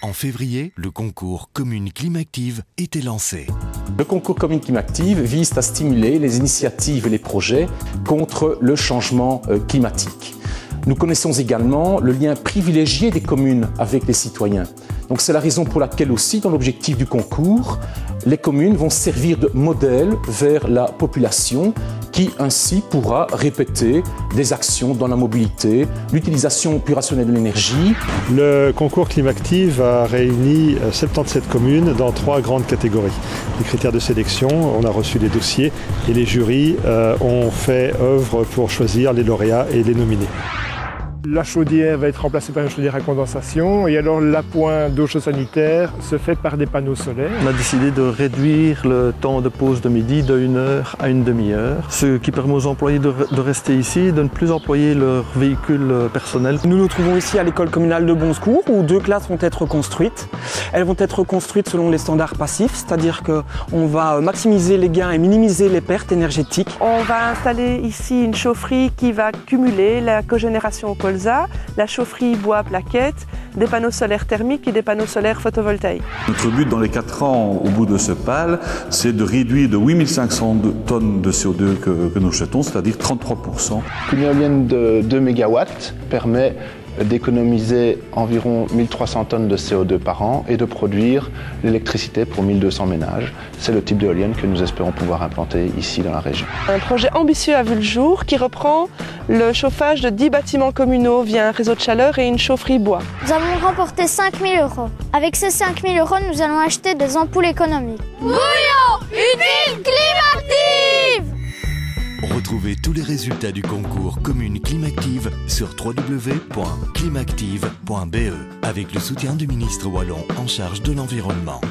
En février, le concours Commune Climactive était lancé. Le concours Commune Climactive vise à stimuler les initiatives et les projets contre le changement climatique. Nous connaissons également le lien privilégié des communes avec les citoyens. Donc c'est la raison pour laquelle aussi, dans l'objectif du concours, les communes vont servir de modèle vers la population qui ainsi pourra répéter des actions dans la mobilité, l'utilisation plus rationnelle de l'énergie. Le concours Climactive a réuni 77 communes dans 3 grandes catégories. Les critères de sélection, on a reçu les dossiers et les jurys ont fait œuvre pour choisir les lauréats et les nominer. La chaudière va être remplacée par une chaudière à condensation et alors l'appoint d'eau chaude sanitaire se fait par des panneaux solaires. On a décidé de réduire le temps de pause de midi de 1 heure à une demi-heure, ce qui permet aux employés de rester ici et de ne plus employer leur véhicule personnel. Nous nous trouvons ici à l'école communale de Bon Secours où 2 classes vont être construites. Elles vont être construites selon les standards passifs, c'est-à-dire qu'on va maximiser les gains et minimiser les pertes énergétiques. On va installer ici une chaufferie qui va cumuler la cogénération au colza, la chaufferie bois plaquettes, des panneaux solaires thermiques et des panneaux solaires photovoltaïques. Notre but dans les 4 ans au bout de ce PAL, c'est de réduire de 8500 tonnes de CO2 que nous jetons, c'est-à-dire 33%. Une éolienne de 2 MW permet d'économiser environ 1300 tonnes de CO2 par an et de produire l'électricité pour 1200 ménages. C'est le type d'éolienne que nous espérons pouvoir implanter ici dans la région. Un projet ambitieux a vu le jour qui reprend le chauffage de 10 bâtiments communaux via un réseau de chaleur et une chaufferie bois. Nous avons remporté 5 000 €. Avec ces 5 000 €, nous allons acheter des ampoules économiques. Bouillon, une ville climative! Retrouvez tous les résultats du concours Commune Climactive sur www.climactive.be avec le soutien du ministre wallon en charge de l'environnement.